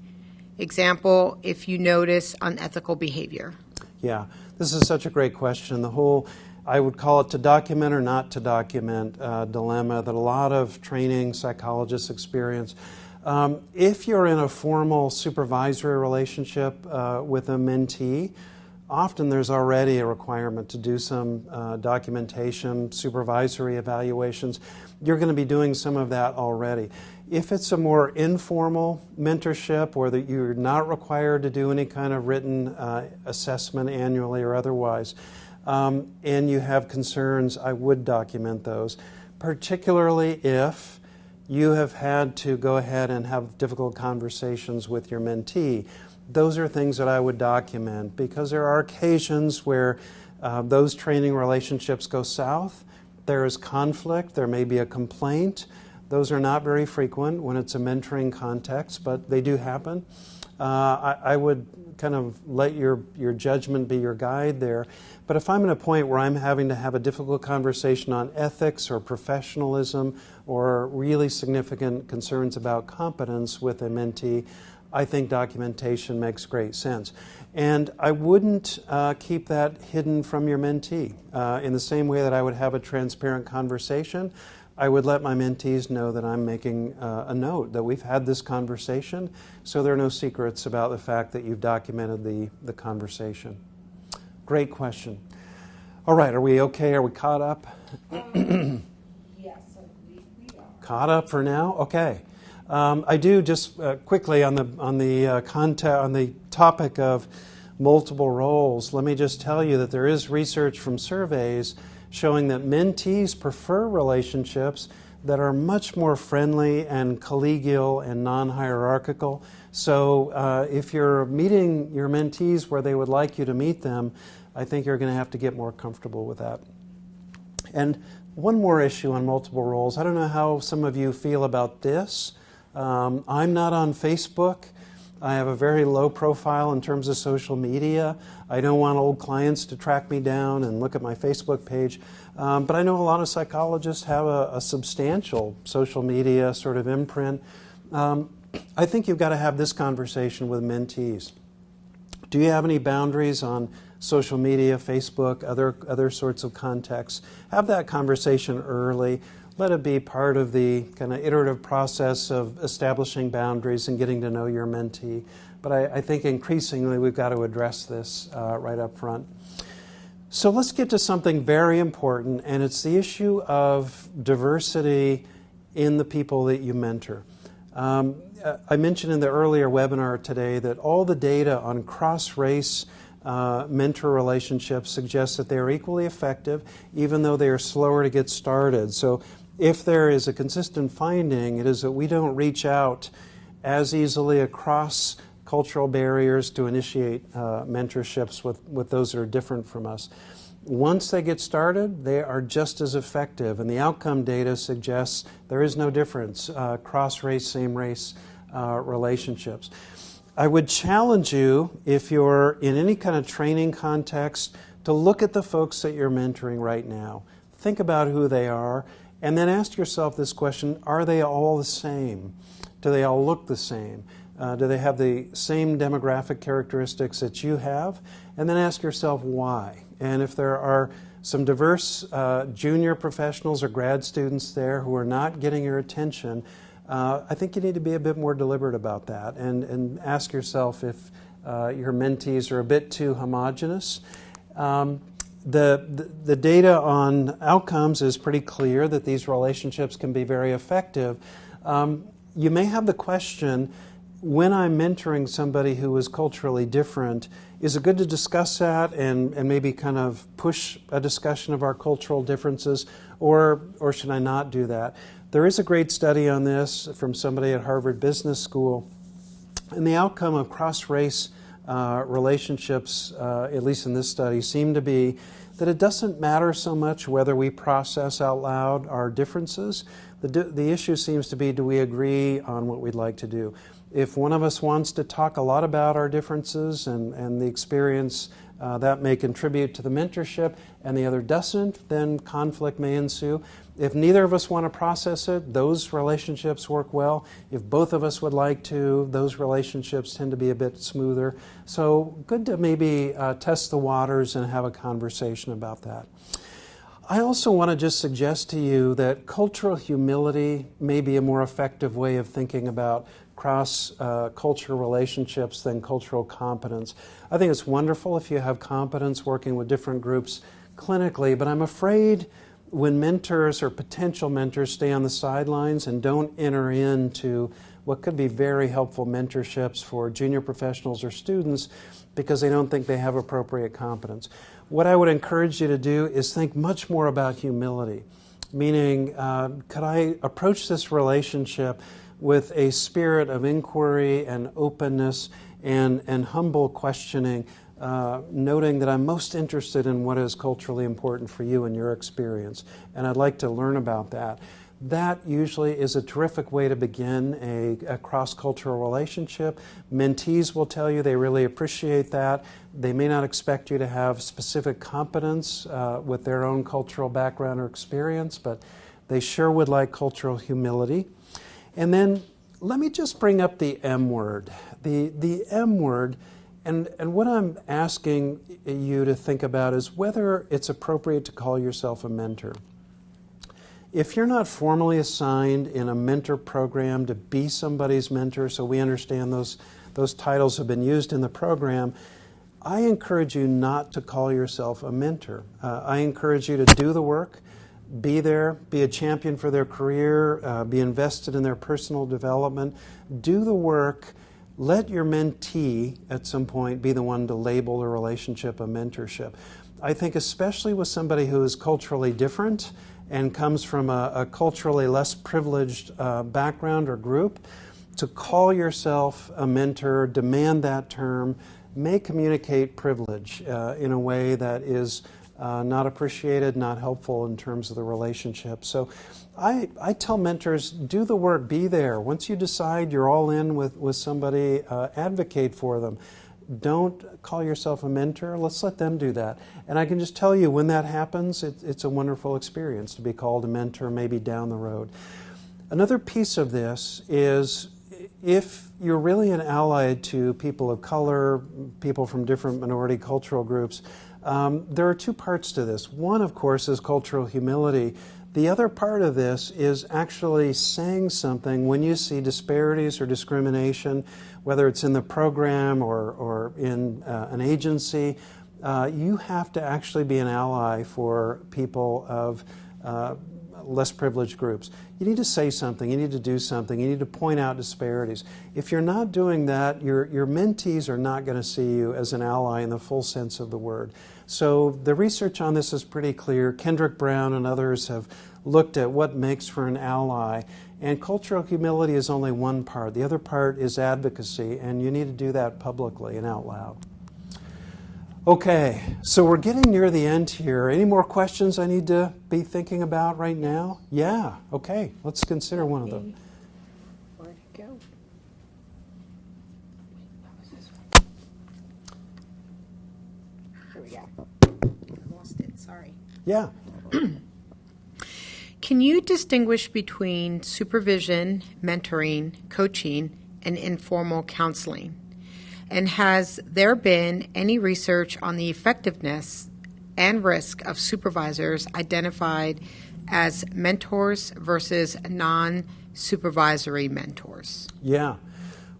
Example, if you notice unethical behavior. Yeah, this is such a great question. The whole, I would call it to document or not to document dilemma that a lot of training psychologists experience. If you're in a formal supervisory relationship with a mentee, often there's already a requirement to do some documentation, supervisory evaluations. You're going to be doing some of that already. If it's a more informal mentorship or that you're not required to do any kind of written assessment annually or otherwise, and you have concerns, I would document those, particularly if you have had to go ahead and have difficult conversations with your mentee. Those are things that I would document because there are occasions where those training relationships go south. There is conflict. There may be a complaint. Those are not very frequent when it's a mentoring context, but they do happen. I would kind of let your judgment be your guide there. But if I'm at a point where I'm having to have a difficult conversation on ethics or professionalism or really significant concerns about competence with a mentee, I think documentation makes great sense. And I wouldn't keep that hidden from your mentee. In the same way that I would have a transparent conversation, I would let my mentees know that I'm making a note that we've had this conversation, so there are no secrets about the fact that you've documented the conversation. Great question. All right, are we okay? Are we caught up? Yes, we are. Caught up for now? Okay. I do just quickly on the topic of multiple roles. Let me just tell you that there is research from surveys showing that mentees prefer relationships that are much more friendly and collegial and non-hierarchical. So if you're meeting your mentees where they would like you to meet them, I think you're going to have to get more comfortable with that. And one more issue on multiple roles. I don't know how some of you feel about this. I'm not on Facebook. I have a very low profile in terms of social media. I don't want old clients to track me down and look at my Facebook page. But I know a lot of psychologists have a substantial social media sort of imprint. I think you've got to have this conversation with mentees. Do you have any boundaries on social media, Facebook, other sorts of contexts? Have that conversation early. Let it be part of the kind of iterative process of establishing boundaries and getting to know your mentee. But I think increasingly we've got to address this right up front. So let's get to something very important, and it's the issue of diversity in the people that you mentor. I mentioned in the earlier webinar today that all the data on cross-race mentor relationships suggests that they are equally effective, even though they are slower to get started. So if there is a consistent finding, it is that we don't reach out as easily across cultural barriers to initiate mentorships with those that are different from us. Once they get started, they are just as effective, and the outcome data suggests there is no difference, cross-race, same-race relationships. I would challenge you, if you're in any kind of training context, to look at the folks that you're mentoring right now. Think about who they are, and then ask yourself this question: are they all the same? Do they all look the same? Do they have the same demographic characteristics that you have? And then ask yourself why. And if there are some diverse junior professionals or grad students there who are not getting your attention, I think you need to be a bit more deliberate about that and ask yourself if your mentees are a bit too homogenous. The data on outcomes is pretty clear that these relationships can be very effective. You may have the question, when I'm mentoring somebody who is culturally different, is it good to discuss that and maybe kind of push a discussion of our cultural differences, or should I not do that? There is a great study on this from somebody at Harvard Business School, and the outcome of cross-race relationships, at least in this study, seem to be that it doesn't matter so much whether we process out loud our differences. The issue seems to be, do we agree on what we'd like to do? If one of us wants to talk a lot about our differences and the experience, that may contribute to the mentorship, and the other doesn't, then conflict may ensue. If neither of us want to process it, those relationships work well. If both of us would like to, those relationships tend to be a bit smoother. So good to maybe test the waters and have a conversation about that. I also want to just suggest to you that cultural humility may be a more effective way of thinking about cross-cultural relationships than cultural competence. I think it's wonderful if you have competence working with different groups clinically, but I'm afraid when mentors or potential mentors stay on the sidelines and don't enter into what could be very helpful mentorships for junior professionals or students because they don't think they have appropriate competence. What I would encourage you to do is think much more about humility, meaning could I approach this relationship with a spirit of inquiry and openness and humble questioning, noting that I'm most interested in what is culturally important for you and your experience, and I'd like to learn about that. That usually is a terrific way to begin a cross-cultural relationship. Mentees will tell you they really appreciate that. They may not expect you to have specific competence with their own cultural background or experience, but they sure would like cultural humility. And then let me just bring up the M word. The M word, and what I'm asking you to think about is whether it's appropriate to call yourself a mentor. If you're not formally assigned in a mentor program to be somebody's mentor, so we understand those titles have been used in the program, I encourage you not to call yourself a mentor. I encourage you to do the work, be there, be a champion for their career, be invested in their personal development, do the work. Let your mentee at some point be the one to label the relationship a mentorship. I think especially with somebody who is culturally different and comes from a culturally less privileged background or group, to call yourself a mentor, demand that term, may communicate privilege in a way that is not appreciated, not helpful in terms of the relationship. So I tell mentors, do the work, be there. Once you decide you're all in with somebody, advocate for them. Don't call yourself a mentor. Let's let them do that. And I can just tell you, when that happens, it's a wonderful experience to be called a mentor, maybe down the road. Another piece of this is, if you're really an ally to people of color, people from different minority cultural groups, there are two parts to this. One, of course, is cultural humility. The other part of this is actually saying something when you see disparities or discrimination, whether it's in the program or in an agency. You have to actually be an ally for people of less privileged groups. You need to say something, you need to do something, you need to point out disparities. If you're not doing that, your mentees are not going to see you as an ally in the full sense of the word. So the research on this is pretty clear. Kendrick Brown and others have looked at what makes for an ally, and cultural humility is only one part. The other part is advocacy, and you need to do that publicly and out loud. Okay, so we're getting near the end here. Any more questions I need to be thinking about right now? Yeah, okay, let's consider one of them. Where'd it go? Sorry. Yeah. Can you distinguish between supervision, mentoring, coaching, and informal counseling? And has there been any research on the effectiveness and risk of supervisors identified as mentors versus non-supervisory mentors? Yeah.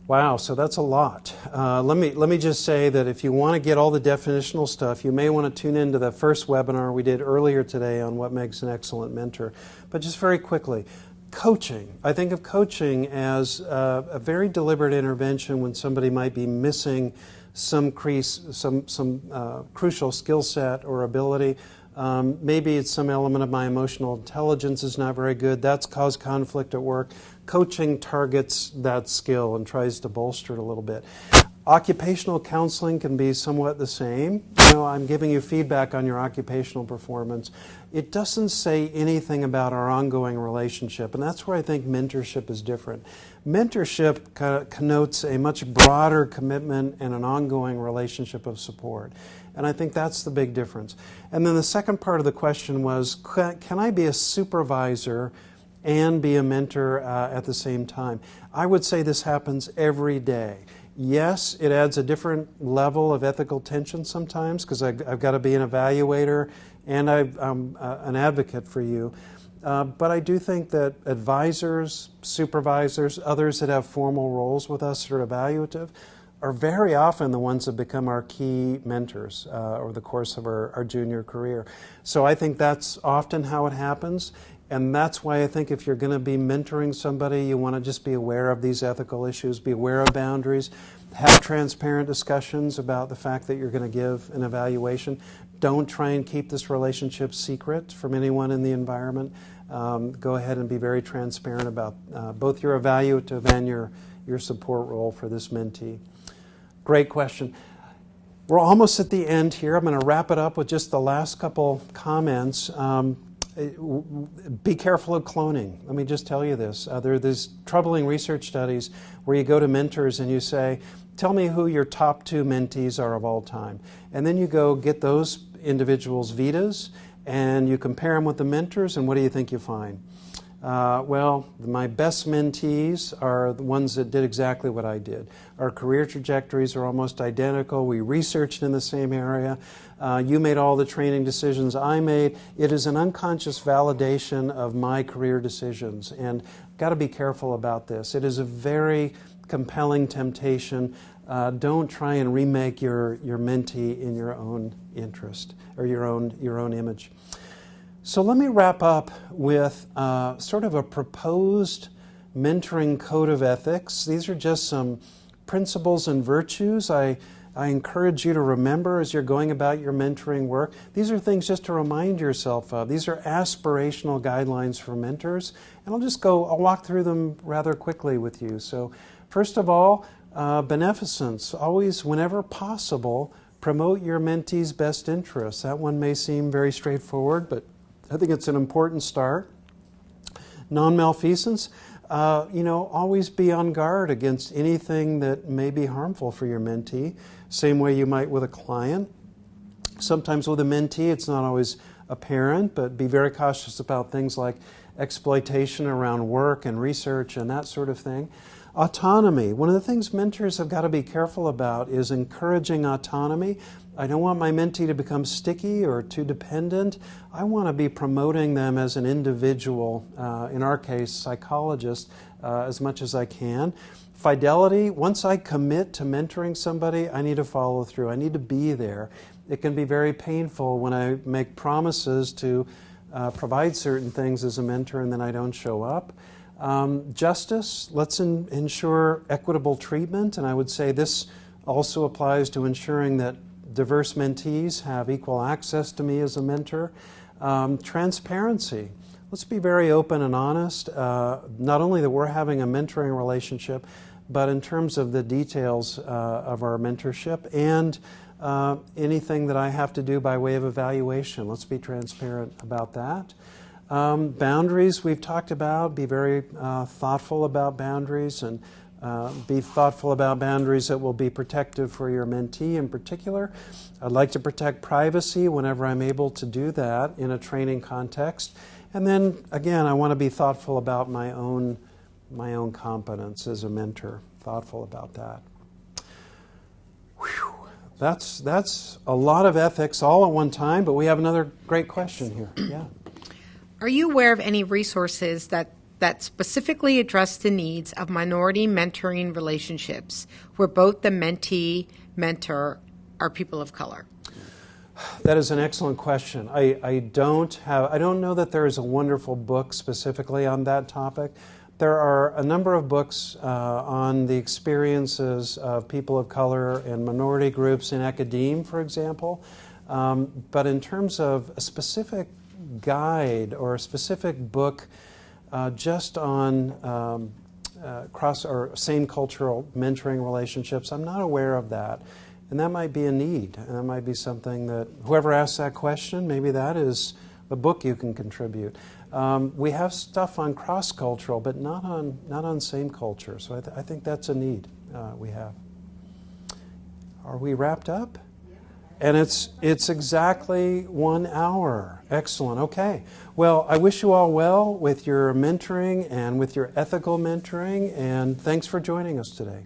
Wow, so that's a lot. Let me just say that if you want to get all the definitional stuff, you may want to tune into the first webinar we did earlier today on what makes an excellent mentor. But just very quickly, coaching. I think of coaching as a very deliberate intervention when somebody might be missing some crucial skill set or ability. Maybe it's some element of my emotional intelligence is not very good. That's caused conflict at work. Coaching targets that skill and tries to bolster it a little bit. Occupational counseling can be somewhat the same. I'm giving you feedback on your occupational performance. It doesn't say anything about our ongoing relationship, and that's where I think mentorship is different. Mentorship connotes a much broader commitment and an ongoing relationship of support. And I think that's the big difference. And then the second part of the question was, can I be a supervisor and be a mentor at the same time? I would say this happens every day. Yes, it adds a different level of ethical tension sometimes because I've got to be an evaluator and I'm an advocate for you. But I do think that advisors, supervisors, others that have formal roles with us that are evaluative are very often the ones that become our key mentors over the course of our junior career. So I think that's often how it happens. And that's why I think if you're going to be mentoring somebody, you want to just be aware of these ethical issues, be aware of boundaries, have transparent discussions about the fact that you're going to give an evaluation. Don't try and keep this relationship secret from anyone in the environment. Go ahead and be very transparent about both your evaluative and your support role for this mentee. Great question. We're almost at the end here. I'm going to wrap it up with just the last couple comments. Be careful of cloning. Let me just tell you this. There are these troubling research studies where you go to mentors and you say, tell me who your top 2 mentees are of all time. And then you go get those individuals' vitas and you compare them with the mentors, and what do you think you find? Well, my best mentees are the ones that did exactly what I did. Our career trajectories are almost identical. We researched in the same area. You made all the training decisions I made. It is an unconscious validation of my career decisions, and got to be careful about this. It is a very compelling temptation. Don't try and remake your mentee in your own interest or your own image. So let me wrap up with sort of a proposed mentoring code of ethics. These are just some principles and virtues I encourage you to remember as you're going about your mentoring work. These are things just to remind yourself of. These are aspirational guidelines for mentors, and I'll walk through them rather quickly with you. So first of all, beneficence. Always, whenever possible, promote your mentee's best interests. That one may seem very straightforward, but I think it's an important start. Non-malfeasance. Always be on guard against anything that may be harmful for your mentee, same way you might with a client. Sometimes with a mentee, it's not always apparent, but be very cautious about things like exploitation around work and research and that sort of thing. Autonomy. One of the things mentors have got to be careful about is encouraging autonomy. I don't want my mentee to become sticky or too dependent. I want to be promoting them as an individual, in our case, psychologist, as much as I can. Fidelity. Once I commit to mentoring somebody, I need to follow through. I need to be there. It can be very painful when I make promises to provide certain things as a mentor and then I don't show up. Justice. Let's ensure equitable treatment, and I would say this also applies to ensuring that diverse mentees have equal access to me as a mentor. Transparency. Let's be very open and honest, not only that we're having a mentoring relationship, but in terms of the details of our mentorship and anything that I have to do by way of evaluation. Let's be transparent about that. Boundaries we've talked about. Be very thoughtful about boundaries and Be thoughtful about boundaries that will be protective for your mentee in particular. I'd like to protect privacy whenever I'm able to do that in a training context. And then, again, I want to be thoughtful about my own competence as a mentor. Thoughtful about that. Whew. That's a lot of ethics all at one time, but we have another great question here. Yeah. Are you aware of any resources that specifically address the needs of minority mentoring relationships where both the mentee, mentor are people of color? That is an excellent question. I don't know that there is a wonderful book specifically on that topic. There are a number of books on the experiences of people of color and minority groups in academia, for example. But in terms of a specific guide or a specific book just on cross or same cultural mentoring relationships, I'm not aware of that. And that might be a need. And that might be something that whoever asks that question, maybe that is a book you can contribute. We have stuff on cross-cultural, but not on same culture. So I think that's a need we have. Are we wrapped up? And it's exactly 1 hour. Excellent. Okay. Well, I wish you all well with your mentoring and with your ethical mentoring, and thanks for joining us today.